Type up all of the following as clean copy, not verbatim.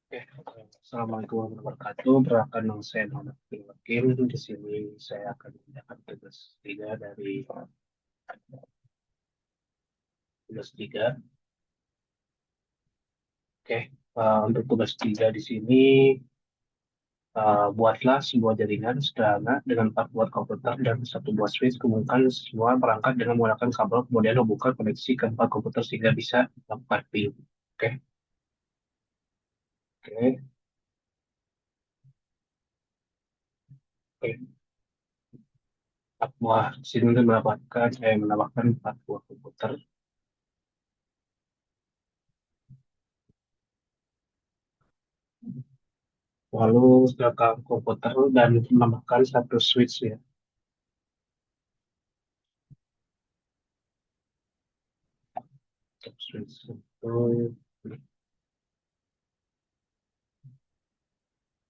Oke, Assalamualaikum warahmatullahi wabarakatuh. Perkenalkan nama saya Muhammad Wakil. Di sini saya akan mengerjakan tugas 3 dari tugas 3. Oke, untuk tugas 3 di sini, buatlah sebuah jaringan sederhana dengan 4 buah komputer dan satu buah switch. Hubungkan semua perangkat dengan menggunakan kabel, kemudian hubungkan koneksi ke 4 komputer sehingga bisa melakukan ping. Oke, oke, oke. 4 buah. Di sini saya mendapatkan 4 buah komputer. Lalu ke komputer dan menambahkan satu switch ya. Satu switch itu.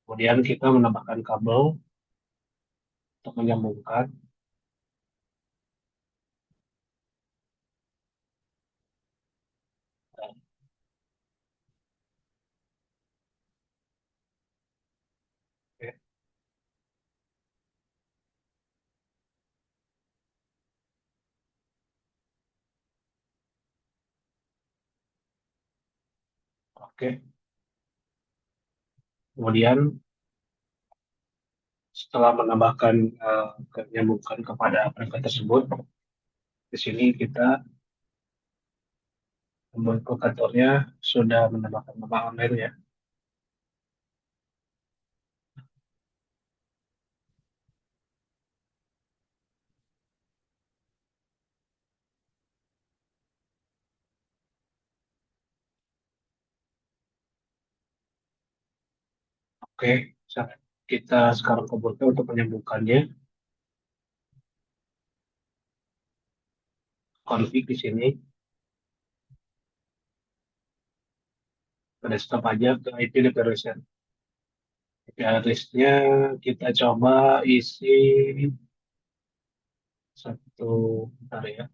Kemudian kita menambahkan kabel untuk menyambungkan. Oke, oke. Kemudian setelah menambahkan menyambungkan kepada perangkat tersebut, di sini kita kantornya sudah menambahkan nama online ya. Oke, kita sekarang komputer untuk menyambungkannya. Config di sini, pada stop aja ke IP declaration. IP address-nya kita coba isi satu, bentar ya.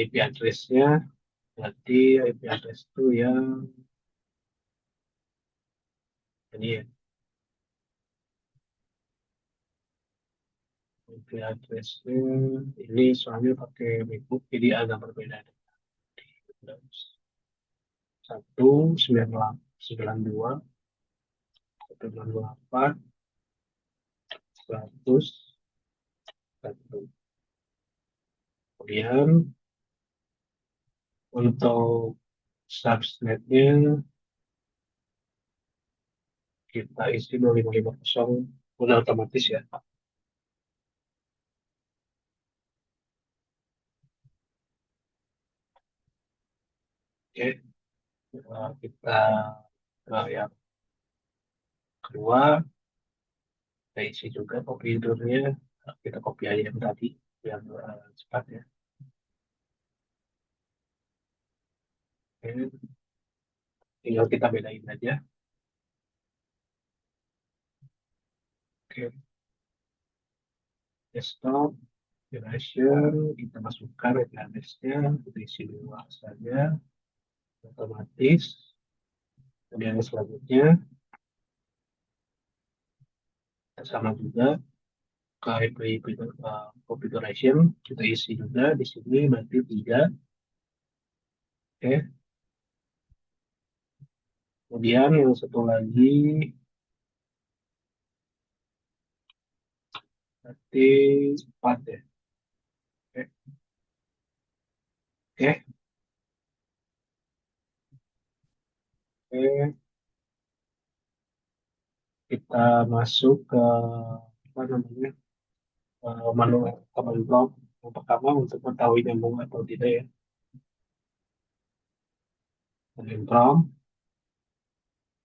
IP address-nya, berarti IP address itu yang ini ya. IP address-nya ini soalnya pakai MacBook, jadi agak berbeda. Satu sembilan dua satu sembilan delapan 100 1. Kemudian untuk subnetnya kita isi 2550, udah otomatis ya. Oke, kita ke yang kedua, kita isi juga prosedurnya. Kita copy aja yang tadi yang cepat ya. Oke, tinggal kita bedain aja. Oke, desktop, duration, kita masukkan address-nya, kita isi dua saja, otomatis. Kemudian selanjutnya, sama juga ke configuration, kita isi juga di sini berarti 3. Oke, kemudian yang satu lagi berarti 4 ya. Oke, oke, oke. Kita masuk ke apa namanya, manual command prompt yang pertama untuk mengetahui nyambung atau tidak ya. Command prompt,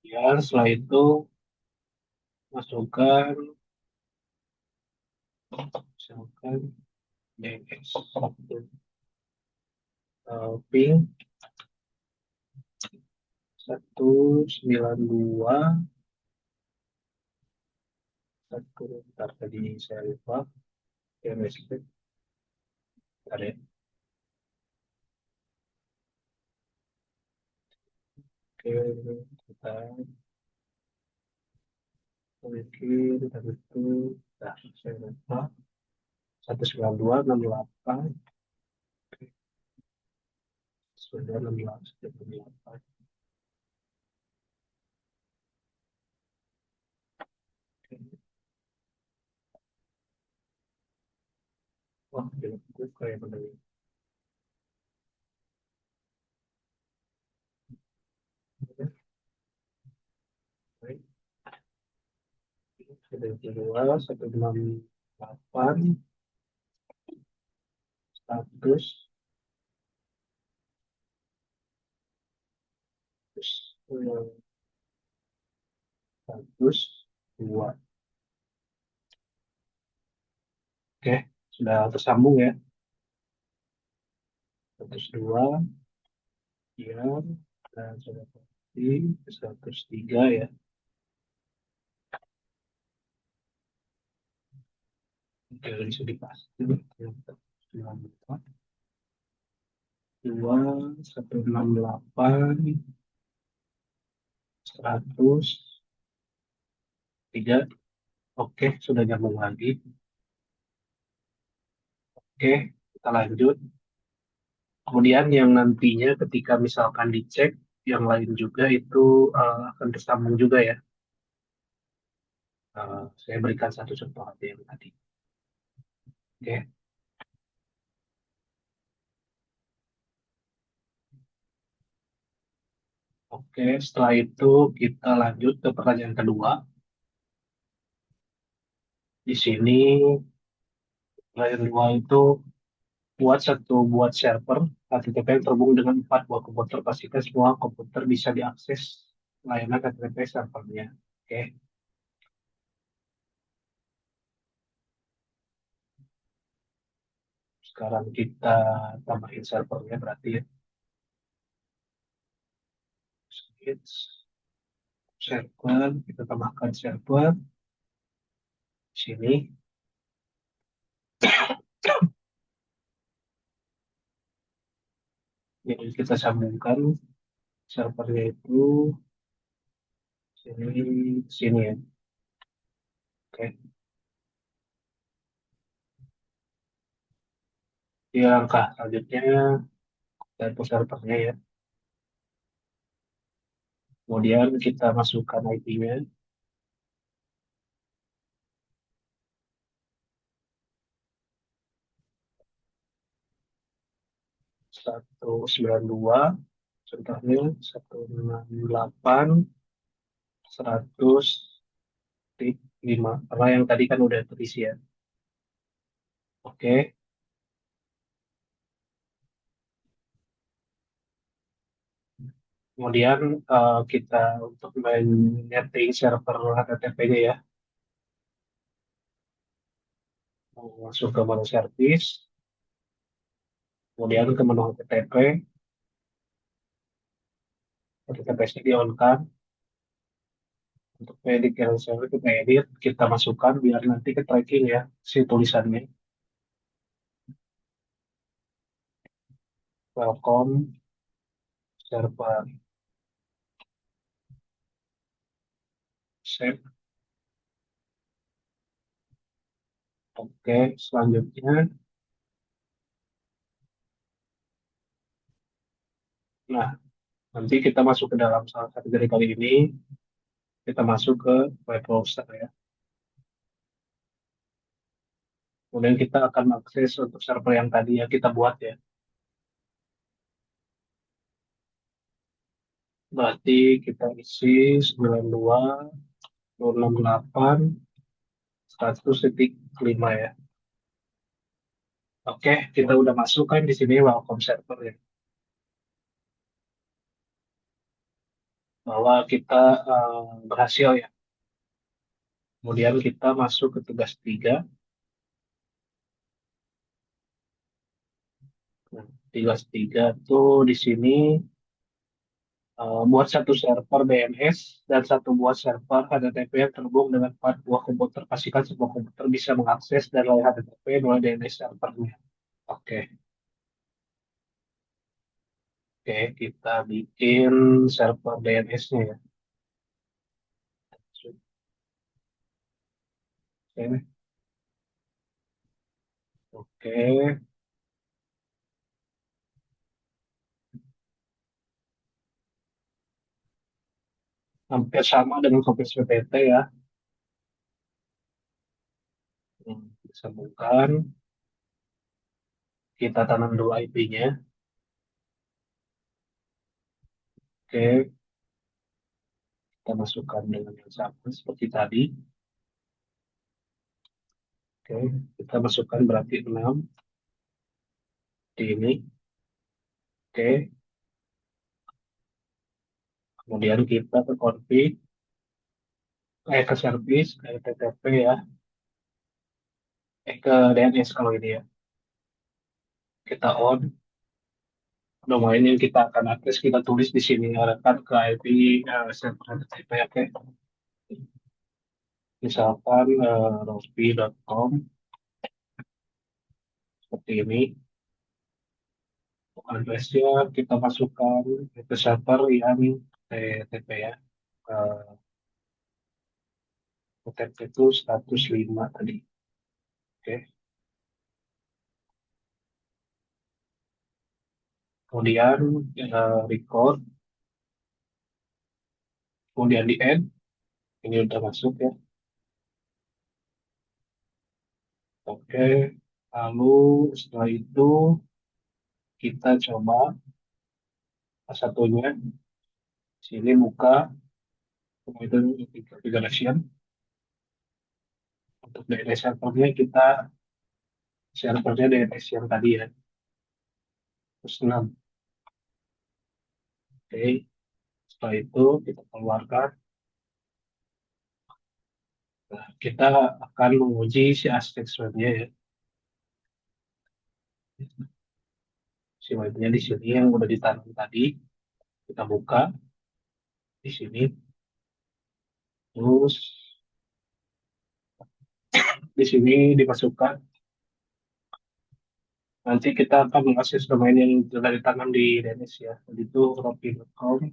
ya setelah itu masukkan misalkan DNS ping 192.1. Bentar, tadi saya lupa DNS. Bentar ya. Oke, kita bikin dan itu nah, saya lupa 192.68 sudah 16.68. Wah, gue kayak bener. Baik, sudah kedua 168 status terus status dua. Oke, sudah tersambung ya. Status dua, ya, dan sudah pasti status tiga ya. Oke, bisa dipasang. Dua, 168, 103. Oke, sudah nyambung lagi. Oke, kita lanjut. Kemudian yang nantinya ketika misalkan dicek, yang lain juga itu akan tersambung juga ya. Saya berikan satu contoh aja yang tadi. Oke, oke. Setelah itu kita lanjut ke pertanyaan kedua. Di sini pertanyaan kedua itu buat server HTTP yang terhubung dengan 4 buah komputer. Pastikan semua komputer bisa diakses layanan HTTP servernya. Oke, sekarang kita tambahin servernya berarti ya. Server, kita tambahkan server di sini. Jadi kita sambungkan servernya itu sini ya. Oke, di langkah selanjutnya kita servernya ya. Kemudian kita masukkan IP-nya 192, contohnya 168, 100.5. Karena yang tadi kan udah terisi ya. Oke, kemudian kita untuk setting server HTTP-nya ya, masuk ke menu service, kemudian ke menu HTTP, HTTPS-nya di-on-kan. Untuk edit carousel kita edit, kita masukkan biar nanti ke tracking ya si tulisannya. Welcome server. Save. Oke, selanjutnya, nah nanti kita masuk ke dalam salah satu dari kali ini, kita masuk ke web browser ya. Kemudian kita akan akses untuk server yang tadi ya kita buat ya. Berarti kita isi 92.168, 100.5 ya. Oke, kita udah masukkan di sini welcome server ya. Bahwa kita berhasil ya. Kemudian kita masuk ke tugas 3. Nah, tugas 3 tuh di sini buat satu server DNS dan satu buah server HTTP yang terhubung dengan 4 buah komputer. Pastikan semua komputer bisa mengakses dan layanan HTTP melalui DNS servernya. Oke, oke, kita bikin server DNS-nya ya. Oke, oke, hampir sama dengan Kopis PPT ya. Disambungkan, kita tanam dulu IP-nya. Oke, kita masukkan dengan yang sama seperti tadi. Oke, kita masukkan berarti 6 di ini. Oke, kemudian kita ke config, ke service, ke TTP ya, ke DNS kalau ini ya. Kita on, domain yang kita akan akses kita tulis di sini arahkan ke IP server TTP. Oke, misalkan rospi.com seperti ini. Address-nya kita masukkan ke server yang TTP ya. Eh, TTP itu 105 tadi. Oke. Kemudian record, kemudian di add. Ini udah masuk ya. Oke. Lalu setelah itu kita coba satunya. Sini buka, kemudian configuration. Untuk DNS servernya kita servernya DNS yang tadi ya. Terus 6. Oke. Setelah itu kita keluarkan. Nah, kita akan menguji si aspek webnya ya. Si webnya di sini yang udah ditanam tadi. Kita buka di sini. Terus di sini dimasukkan. Nanti kita akan mengakses domain yang sudah ditanam di DNS ya. Jadi itu rocky.com.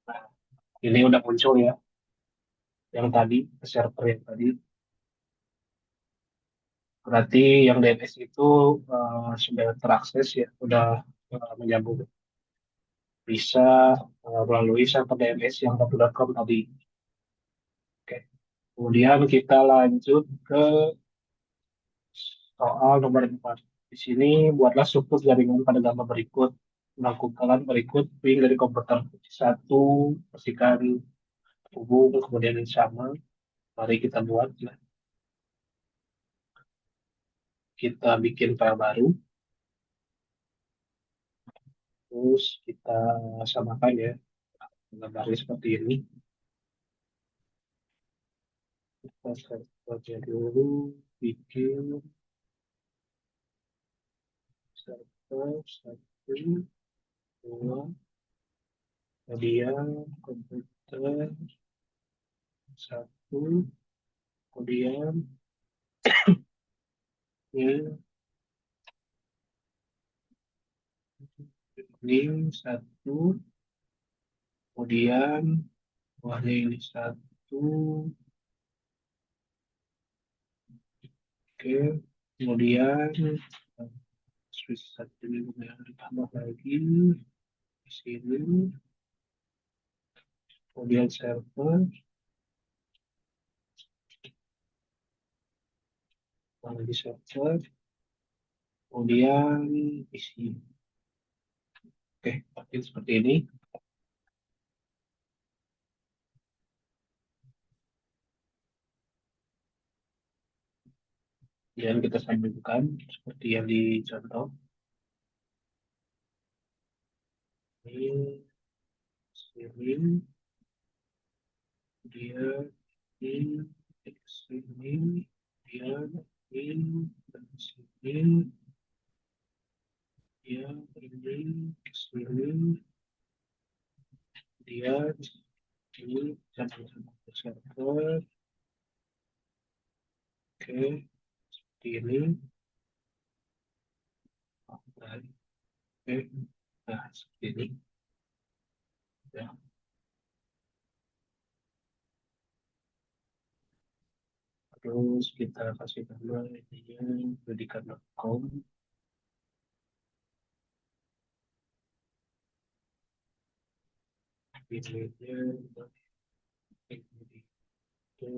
Nah, ini udah muncul ya. Yang tadi, server yang tadi. Berarti yang DNS itu sudah terakses ya. Udah menyambung. Bisa melalui server DNS yang satu.com tadi. Oke. Kemudian kita lanjut ke soal nomor 4. Di sini buatlah struktur jaringan pada gambar berikut. Lakukan berikut ping dari komputer satu, pastikan hubung, kemudian yang sama. Mari kita buat. Nah, kita bikin file baru. Terus kita samakan ya. Gambarnya seperti ini. Kita saja dulu bikin server satu, dua, kemudian komputer satu, kemudian ini satu, kemudian warna ini satu, oke, kemudian switch satu ini kemudian ditambah lagi di sini, kemudian server, lagi server, kemudian isi. Oke, pakai seperti ini. Dan kita sambungkan seperti yang dicontoh. Ini sini, dia ini, sini, dia ini, dan sini, dia ini, sini, dia ini, dan server. Oke, seperti ini. Oke, nah seperti ini. Ya. Terus kita kasih nama ininya pendidikan.com. Emailnya itu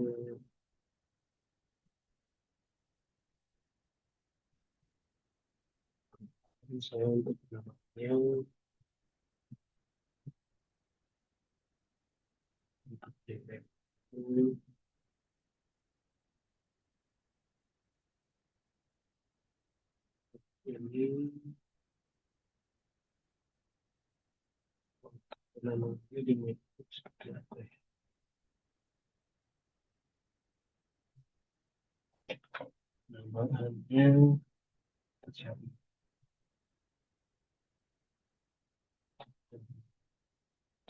saya untuk namanya untuk Gmail itu ini namanya di Matrix seperti apa ya? Namanya cari.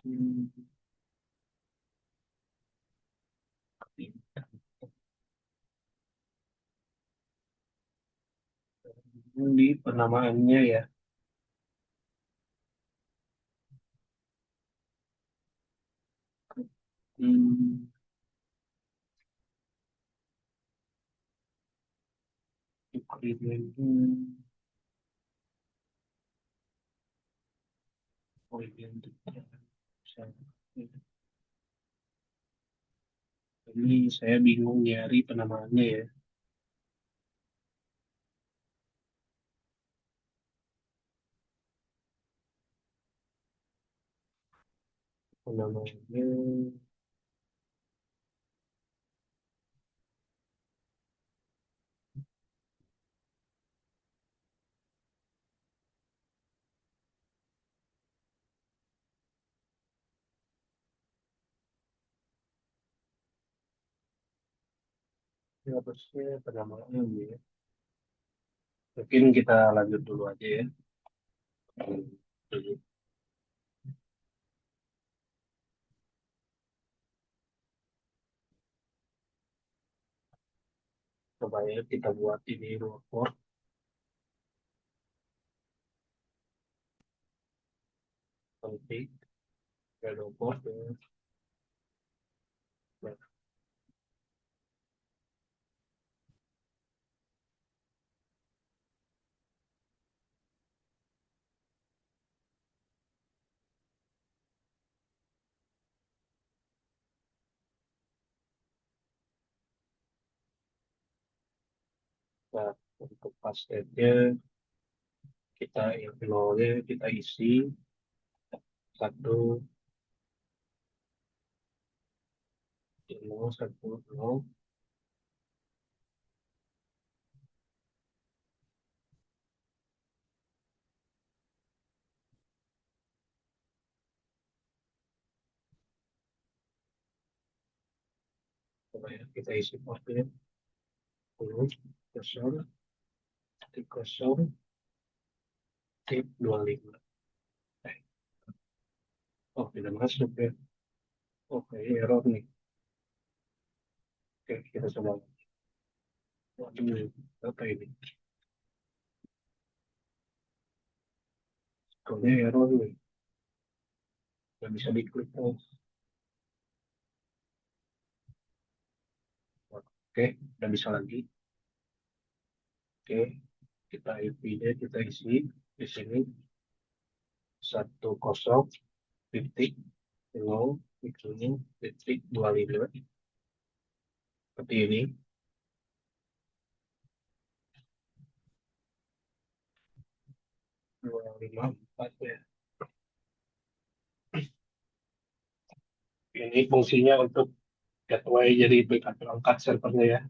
Hmm, di penamaannya ya. Hmm, Agreement, identity. Ini saya bingung nyari penamaannya ya. Penamaannya ya, harusnya penamaannya ya. Mungkin kita lanjut dulu aja ya. Hmm, dulu. Coba ya kita buat ini report penting ya report ya. Nah, nah, untuk passwordnya kita yang nolnya kita isi 1 0 1 0. Coba ya kita isi portnya 10 0 1 0 25. Eh, oh tidak masuk ya. Oke, error nih. Oke, kita coba. Waduh, apa ini? Kodenya error nih. Nggak bisa diklik. Oh, oke, udah bisa lagi. Oke, kita IP-nya kita isi di sini 10 titik 25 seperti ini. 254 ya. Ini fungsinya untuk gateway jadi backup perangkat servernya ya.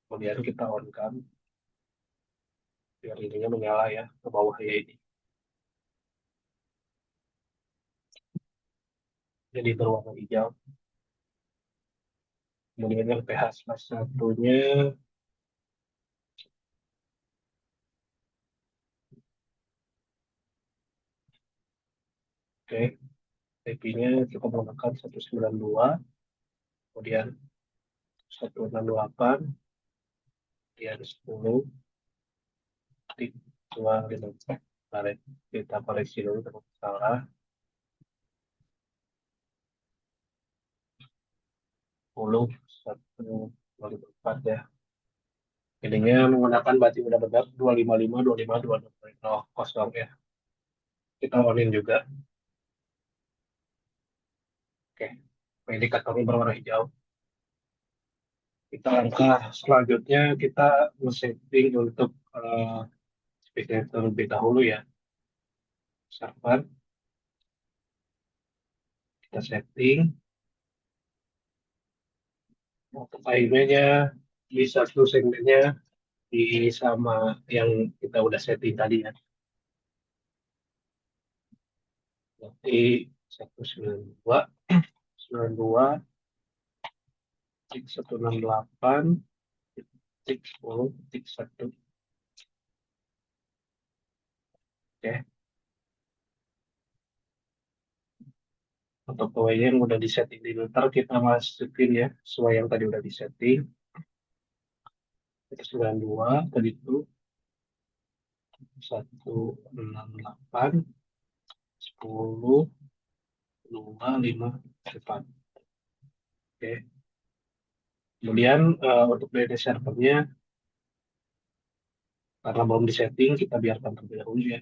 Kemudian kita on kan biar ininya menyala ya ke bawah ya ini. Jadi berwarna hijau. Kemudian yang PH/1-nya, oke, IP-nya cukup menggunakan 192, kemudian 168, kemudian 10, dua gitu. Mari kita koreksi dulu kalau salah. 10 satu 2004 ya. Jadinya menggunakan berarti udah benar 255 25 20 kosong ya. Kita onin juga. Oke. Nah, indikatornya berwarna hijau. Kita langkah selanjutnya kita setting untuk speaker terlebih dahulu ya. Server kita setting untuk emailnya di satu segmennya di sama yang kita udah setting tadi ya. Berarti 192 92 titik 168 titik 10 titik 1. Oke. Untuk PW yang udah disetting di filter kita masukin ya sesuai yang tadi udah disetting. Kita 92 tadi itu 168 10 2 5 4. Oke. Kemudian untuk DNS servernya karena belum disetting kita biarkan terlebih dahulu ya.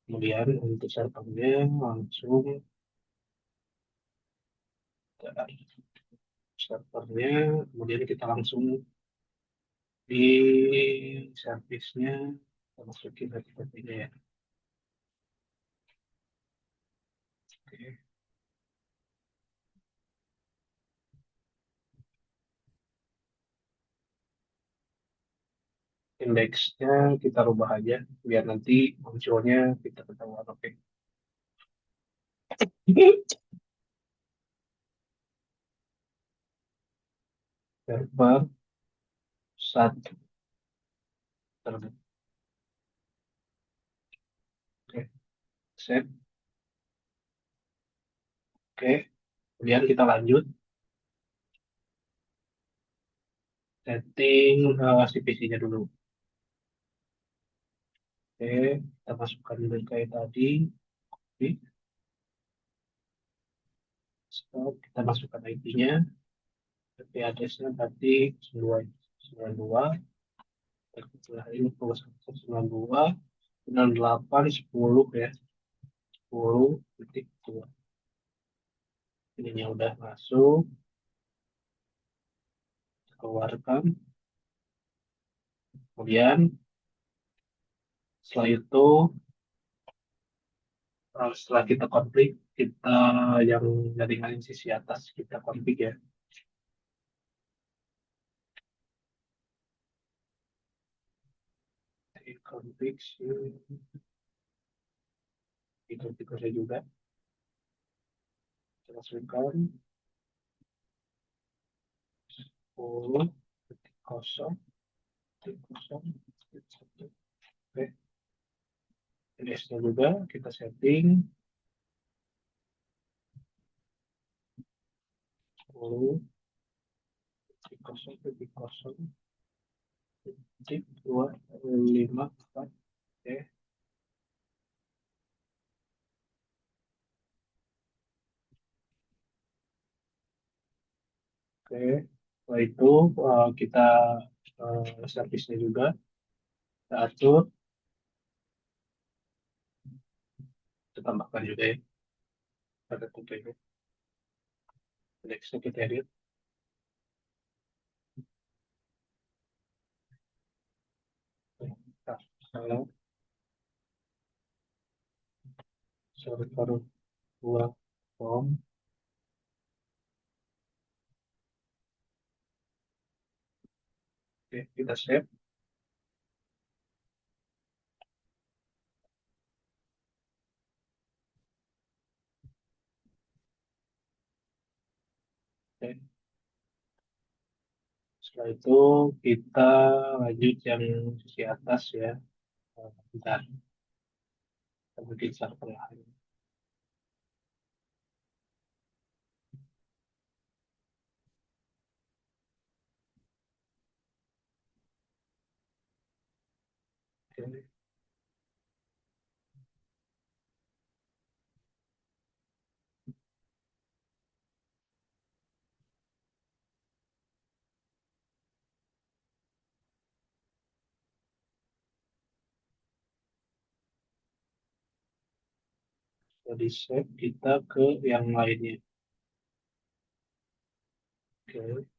Kemudian untuk servernya langsung ke servernya, kemudian kita langsung di servisnya kita masukin HTTP-nya ya. Oke. Indeksnya kita rubah aja biar nanti munculnya kita ketahuan. Oke. Server satu terdekat. Oke. Save. Oke. Kemudian kita lanjut setting CPC-nya dulu. Oke, kita masukkan dulu kayak tadi. Oke, stop. Kita masukkan IP-nya. IP address-nya berarti 92 ini 92 98 10 ya 10.2 ininya udah masuk keluarkan kemudian setelah itu setelah kita konflik kita yang jaringan sisi atas kita konflik ya di konflik di konfigurasi juga kita masukkan 10 kosong kosong satu. Oke, NS-nya juga kita setting 10 kosong kosong titik 2 5 4. Oke. Oke, setelah itu kita servisnya juga kita atur, kita tambahkan juga ya pada tentunya. Nextnya kita edit. Nah, kalau server dua form, oke, kita save. Oke. Setelah itu kita lanjut yang sisi atas ya. Bentar, kita bikin server lain. Tadi save kita ke yang lainnya. Oke.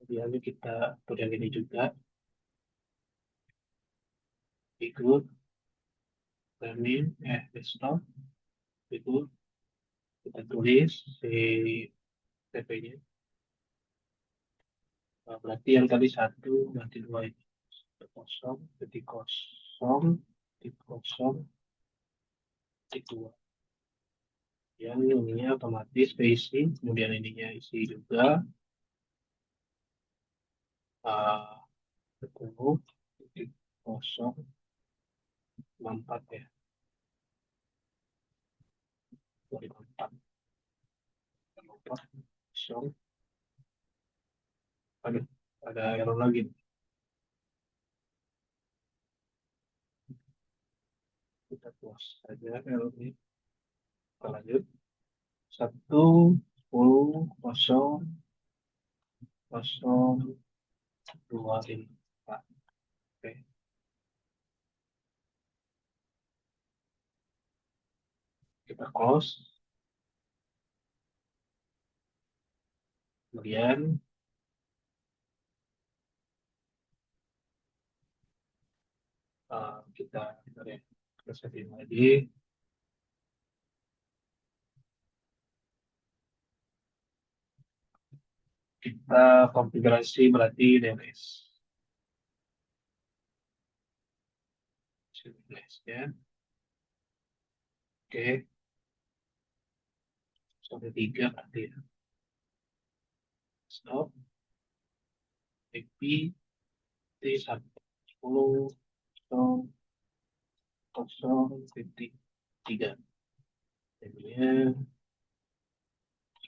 Kemudian kita atur yang ini juga. Ikut termin desktop. Ikut kita tulis si TP-nya. Nah, berarti yang tadi satu, berarti dua ini. Kosong, titik kosong, titik kosong, titik dua. Yang ininya otomatis keisi, kemudian ininya isi juga. 10, titik kosong, 64 ya. 24. Lupa, kosong. Aduh, ada error lagi. Kita close saja error ini. Kita lanjut. 1, 10, kosong, kosong, 2, 5. Oke, kita close. Kemudian kita setting lagi. Kita konfigurasi berarti DNS. DNS-nya. Oke, sampai 3 berarti ya. Stop. IP T10 kosong titik 3. Jadinya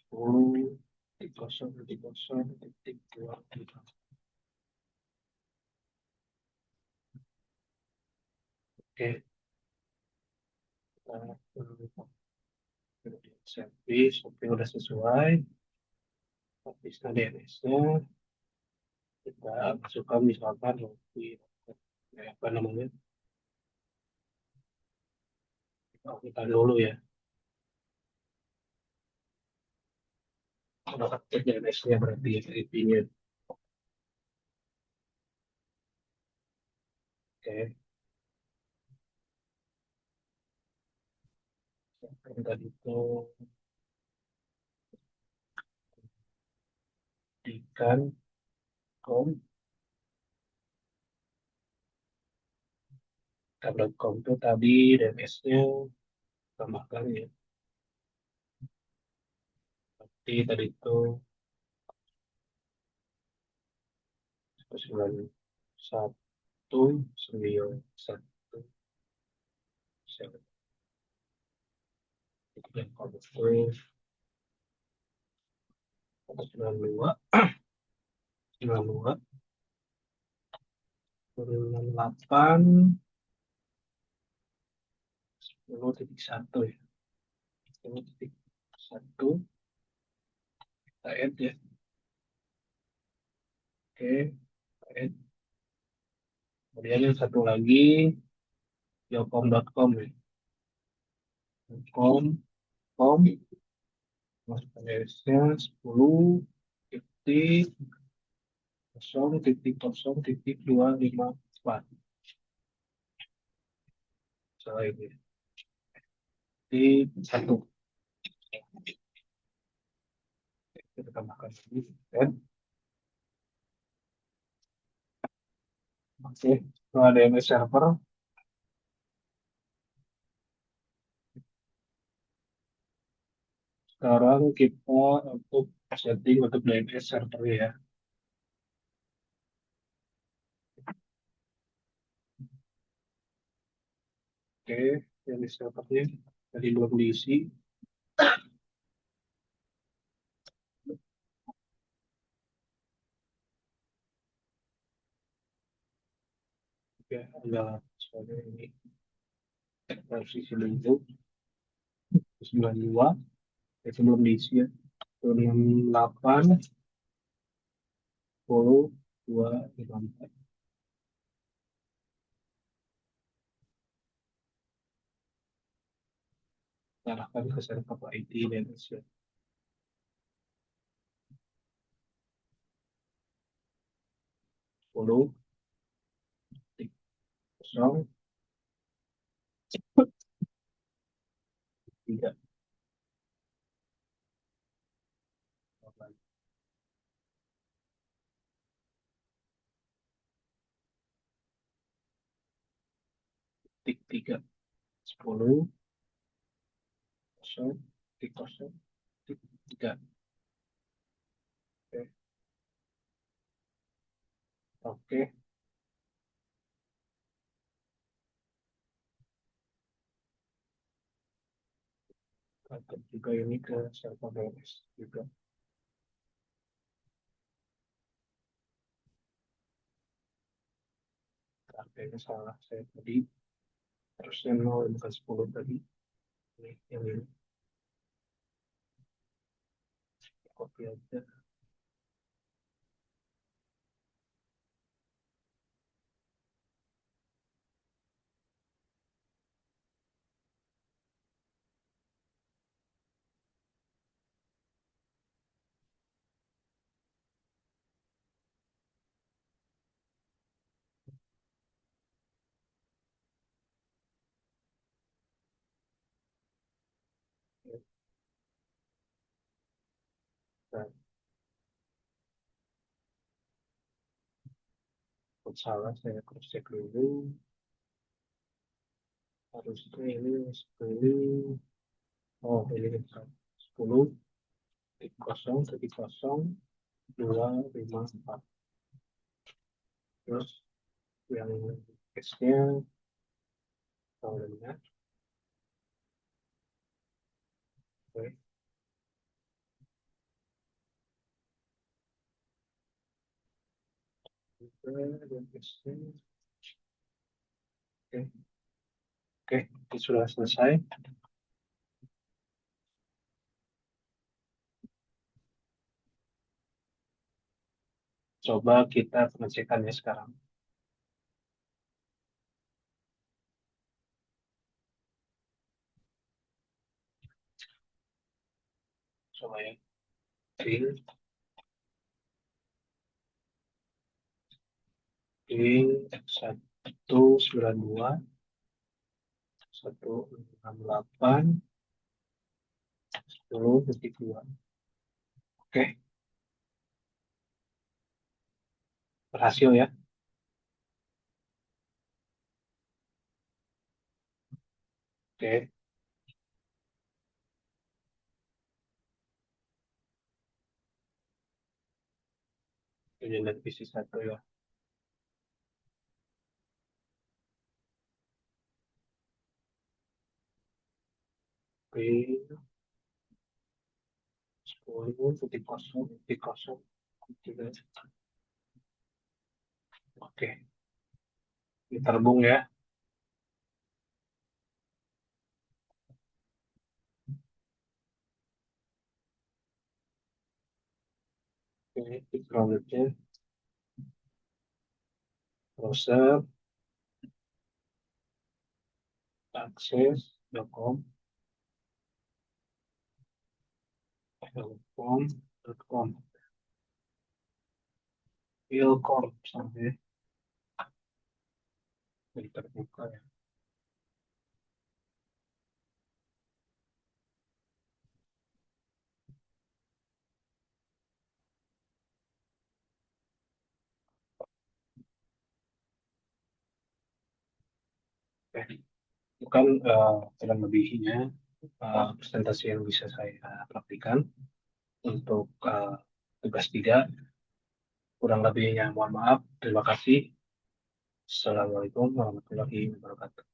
10 titik kosong titik kosong titik 2 titik. Oke, kita service, oke udah sesuai. Habisnya DNS-nya kita masukkan misalkan di apa namanya? Kita dulu ya. Udah cek DNS-nya berarti ya IP-nya. Oke, yang tadi itu dikan com tab.com itu tadi DNS-nya tambahkan ya. Berarti tadi itu 9191 dan kode itu 92 92 98 10.1 ya. 10.1 kita add ya. Oke, kita add. Kemudian yang satu lagi yocom.com ya. Com masukkan DNS-nya 10 titik kosong titik kosong titik 254. Salah ini di satu. Kita tambahkan lagi dan oke, itu ada DNS server. Sekarang kita untuk setting untuk DNS server ya. Oke, DNS servernya tadi belum diisi. Ya, adalah soalnya ini revisi dulu 92 itu belum diisi ya. 68 10 2 54 arahkan ke server IT dan siap 10 kosong 3 tik 3 10 kosong tik kosong tik 3. Oke, oke. Akan juga ini ke server DNS juga. Harganya salah saya tadi. Harusnya 0 bukan 10 tadi. Ini yang ini. Copy aja. Nah, kalau salah saya cross check dulu. Harusnya ini 10. Oh, ini kan 10 tik kosong tik kosong 2 5 4. Terus yang case-nya kalau benar. Oke. Dan case-nya. Oke. Oke, itu sudah selesai. Coba kita pengecekannya sekarang. Coba ya. Ping, ping 192 168 10.2. Oke, berhasil ya. Oke, ini lihat PC satu ya. Ping 10 titik kosong titik kosong tiga. Oke, diterbung ya. Oke, teknologinya browser akses.com telkom.com Ilkom sampai jadi terbuka ya. Oke, bukan kurang lebihnya presentasi yang bisa saya praktikan untuk tugas 3. Kurang lebihnya mohon maaf. Terima kasih. Assalamualaikum warahmatullahi wabarakatuh.